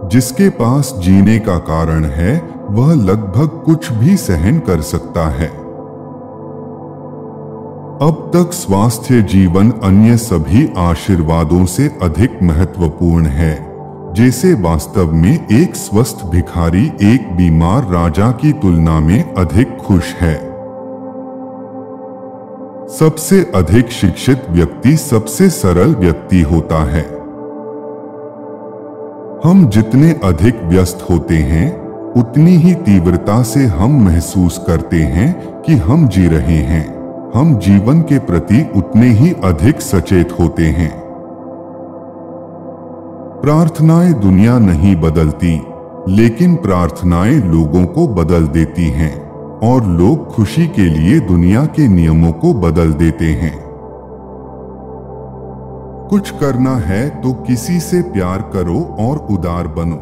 जिसके पास जीने का कारण है वह लगभग कुछ भी सहन कर सकता है। अब तक स्वास्थ्य जीवन अन्य सभी आशीर्वादों से अधिक महत्वपूर्ण है। जैसे वास्तव में एक स्वस्थ भिखारी एक बीमार राजा की तुलना में अधिक खुश है। सबसे अधिक शिक्षित व्यक्ति सबसे सरल व्यक्ति होता है। हम जितने अधिक व्यस्त होते हैं उतनी ही तीव्रता से हम महसूस करते हैं कि हम जी रहे हैं। हम जीवन के प्रति उतने ही अधिक सचेत होते हैं। प्रार्थनाएं दुनिया नहीं बदलती, लेकिन प्रार्थनाएं लोगों को बदल देती हैं और लोग खुशी के लिए दुनिया के नियमों को बदल देते हैं। कुछ करना है तो किसी से प्यार करो और उदार बनो।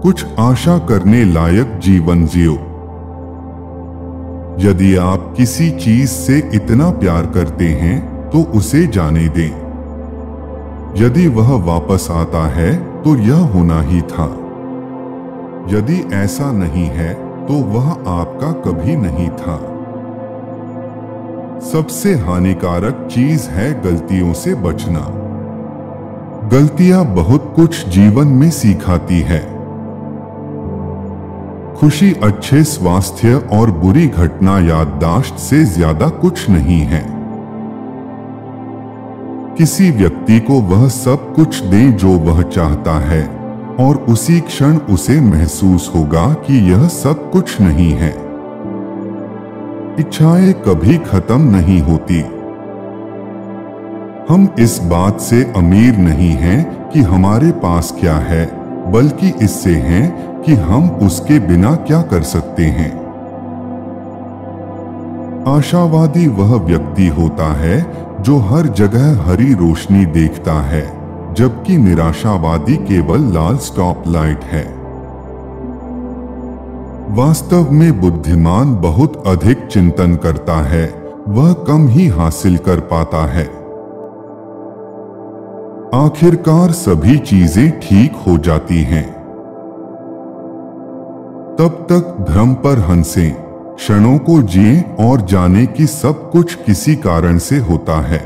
कुछ आशा करने लायक जीवन जियो। यदि आप किसी चीज से इतना प्यार करते हैं तो उसे जाने दें। यदि वह वापस आता है तो यह होना ही था। यदि ऐसा नहीं है तो वह आपका कभी नहीं था। सबसे हानिकारक चीज है गलतियों से बचना। गलतियां बहुत कुछ जीवन में सिखाती है। खुशी अच्छे स्वास्थ्य और बुरी घटना याददाश्त से ज्यादा कुछ नहीं है। किसी व्यक्ति को वह सब कुछ दें जो वह चाहता है और उसी क्षण उसे महसूस होगा कि यह सब कुछ नहीं है। इच्छाएं कभी खत्म नहीं होती। हम इस बात से अमीर नहीं हैं कि हमारे पास क्या है, बल्कि इससे हैं कि हम उसके बिना क्या कर सकते हैं। आशावादी वह व्यक्ति होता है जो हर जगह हरी रोशनी देखता है, जबकि निराशावादी केवल लाल स्टॉप लाइट है। वास्तव में बुद्धिमान बहुत अधिक चिंतन करता है, वह कम ही हासिल कर पाता है। आखिरकार सभी चीजें ठीक हो जाती हैं। तब तक भ्रम पर हंसें, क्षणों को जिएं और जाने कि सब कुछ किसी कारण से होता है।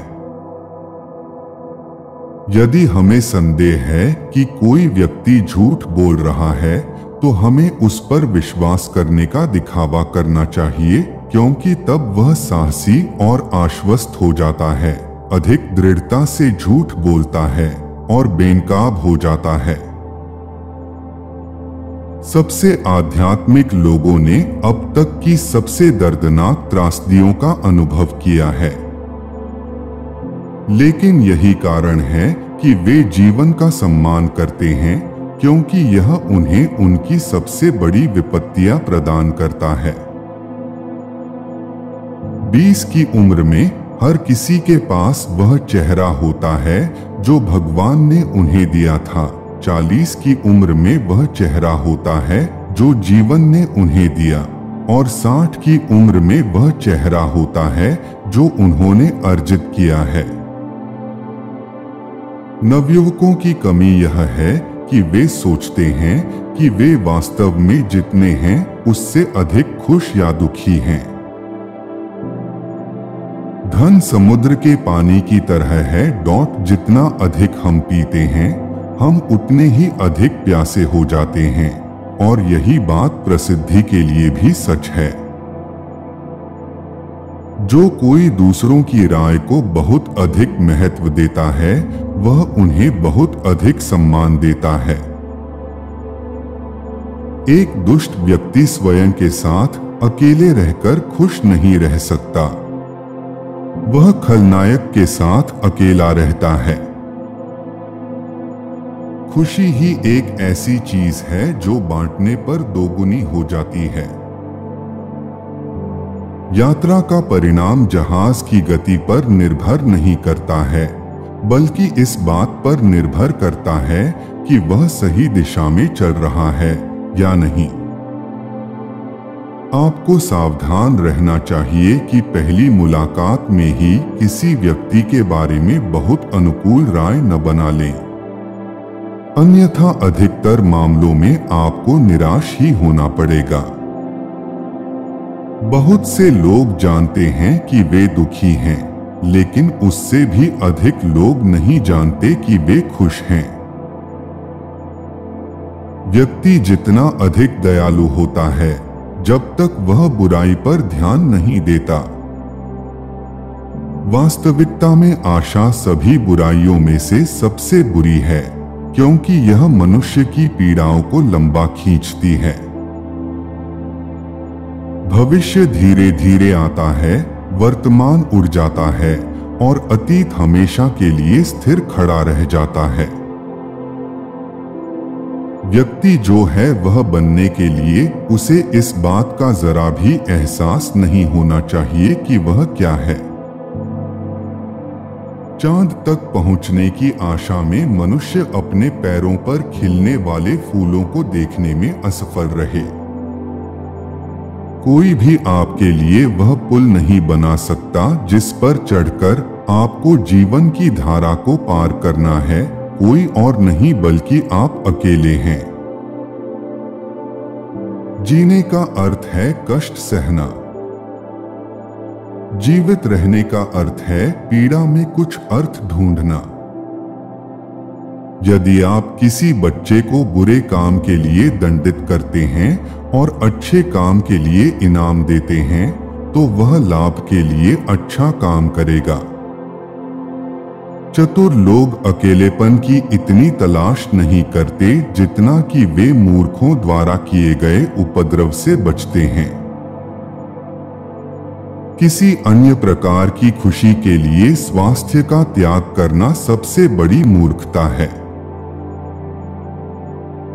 यदि हमें संदेह है कि कोई व्यक्ति झूठ बोल रहा है तो हमें उस पर विश्वास करने का दिखावा करना चाहिए, क्योंकि तब वह साहसी और आश्वस्त हो जाता है, अधिक दृढ़ता से झूठ बोलता है और बेनकाब हो जाता है। सबसे आध्यात्मिक लोगों ने अब तक की सबसे दर्दनाक त्रासदियों का अनुभव किया है, लेकिन यही कारण है कि वे जीवन का सम्मान करते हैं, क्योंकि यह उन्हें उनकी सबसे बड़ी विपत्तियां प्रदान करता है। 20 की उम्र में हर किसी के पास वह चेहरा होता है जो भगवान ने उन्हें दिया था। 40 की उम्र में वह चेहरा होता है जो जीवन ने उन्हें दिया, और 60 की उम्र में वह चेहरा होता है जो उन्होंने अर्जित किया है। नवयुवकों की कमी यह है कि वे सोचते हैं कि वे वास्तव में जितने हैं उससे अधिक खुश या दुखी हैं। धन समुद्र के पानी की तरह है। जितना अधिक हम पीते हैं हम उतने ही अधिक प्यासे हो जाते हैं, और यही बात प्रसिद्धि के लिए भी सच है। जो कोई दूसरों की राय को बहुत अधिक महत्व देता है वह उन्हें बहुत अधिक सम्मान देता है। एक दुष्ट व्यक्ति स्वयं के साथ अकेले रहकर खुश नहीं रह सकता। वह खलनायक के साथ अकेला रहता है। खुशी ही एक ऐसी चीज है जो बांटने पर दोगुनी हो जाती है। यात्रा का परिणाम जहाज की गति पर निर्भर नहीं करता है, बल्कि इस बात पर निर्भर करता है कि वह सही दिशा में चल रहा है या नहीं। आपको सावधान रहना चाहिए कि पहली मुलाकात में ही किसी व्यक्ति के बारे में बहुत अनुकूल राय न बना लें। अन्यथा अधिकतर मामलों में आपको निराश ही होना पड़ेगा। बहुत से लोग जानते हैं कि वे दुखी हैं, लेकिन उससे भी अधिक लोग नहीं जानते कि वे खुश हैं। व्यक्ति जितना अधिक दयालु होता है, जब तक वह बुराई पर ध्यान नहीं देता। वास्तविकता में आशा सभी बुराइयों में से सबसे बुरी है, क्योंकि यह मनुष्य की पीड़ाओं को लंबा खींचती है। भविष्य धीरे धीरे आता है, वर्तमान उड़ जाता है और अतीत हमेशा के लिए स्थिर खड़ा रह जाता है। व्यक्ति जो है वह बनने के लिए उसे इस बात का जरा भी एहसास नहीं होना चाहिए कि वह क्या है। चांद तक पहुंचने की आशा में मनुष्य अपने पैरों पर खिलने वाले फूलों को देखने में असफल रहे। कोई भी आपके लिए वह पुल नहीं बना सकता जिस पर चढ़कर आपको जीवन की धारा को पार करना है। कोई और नहीं बल्कि आप अकेले हैं। जीने का अर्थ है कष्ट सहना। जीवित रहने का अर्थ है पीड़ा में कुछ अर्थ ढूंढना। यदि आप किसी बच्चे को बुरे काम के लिए दंडित करते हैं और अच्छे काम के लिए इनाम देते हैं, तो वह लाभ के लिए अच्छा काम करेगा। चतुर लोग अकेलेपन की इतनी तलाश नहीं करते जितना कि वे मूर्खों द्वारा किए गए उपद्रव से बचते हैं। किसी अन्य प्रकार की खुशी के लिए स्वास्थ्य का त्याग करना सबसे बड़ी मूर्खता है।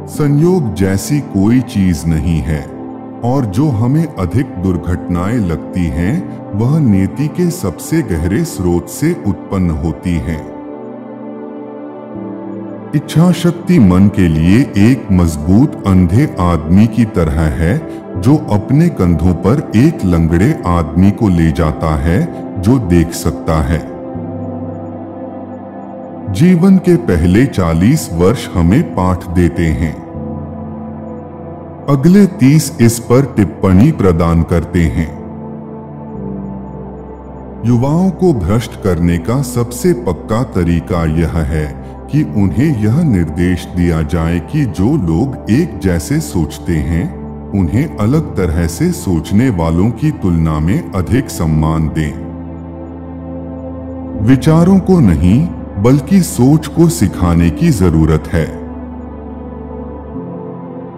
संयोग जैसी कोई चीज नहीं है, और जो हमें अधिक दुर्घटनाएं लगती हैं, वह नीति के सबसे गहरे स्रोत से उत्पन्न होती हैं। इच्छा शक्ति मन के लिए एक मजबूत अंधे आदमी की तरह है, जो अपने कंधों पर एक लंगड़े आदमी को ले जाता है जो देख सकता है। जीवन के पहले 40 वर्ष हमें पाठ देते हैं, अगले 30 इस पर टिप्पणी प्रदान करते हैं। युवाओं को भ्रष्ट करने का सबसे पक्का तरीका यह है कि उन्हें यह निर्देश दिया जाए कि जो लोग एक जैसे सोचते हैं, उन्हें अलग तरह से सोचने वालों की तुलना में अधिक सम्मान दें। विचारों को नहीं, बल्कि सोच को सिखाने की जरूरत है।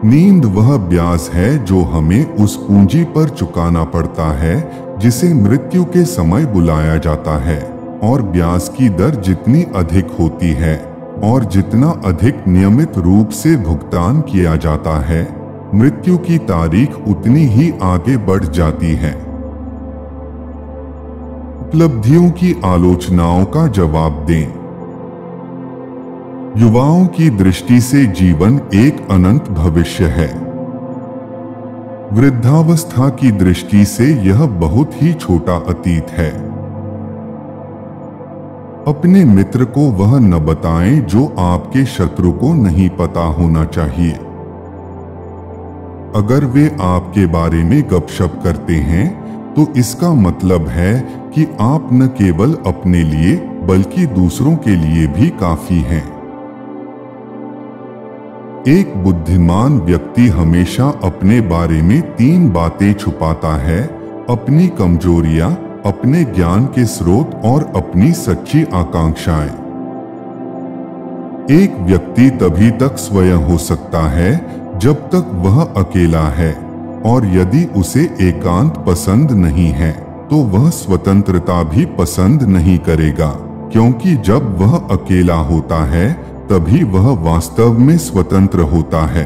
नींद वह ब्याज है जो हमें उस पूंजी पर चुकाना पड़ता है जिसे मृत्यु के समय बुलाया जाता है, और ब्याज की दर जितनी अधिक होती है और जितना अधिक नियमित रूप से भुगतान किया जाता है, मृत्यु की तारीख उतनी ही आगे बढ़ जाती है। उपलब्धियों की आलोचनाओं का जवाब दें। युवाओं की दृष्टि से जीवन एक अनंत भविष्य है। वृद्धावस्था की दृष्टि से यह बहुत ही छोटा अतीत है। अपने मित्र को वह न बताएं जो आपके शत्रु को नहीं पता होना चाहिए। अगर वे आपके बारे में गपशप करते हैं, तो इसका मतलब है कि आप न केवल अपने लिए बल्कि दूसरों के लिए भी काफी हैं। एक बुद्धिमान व्यक्ति हमेशा अपने बारे में 3 बातें छुपाता है: अपनी कमजोरियां, अपने ज्ञान के स्रोत और अपनी सच्ची आकांक्षाएं। एक व्यक्ति तभी तक स्वयं हो सकता है जब तक वह अकेला है, और यदि उसे एकांत पसंद नहीं है तो वह स्वतंत्रता भी पसंद नहीं करेगा, क्योंकि जब वह अकेला होता है तभी वह वास्तव में स्वतंत्र होता है।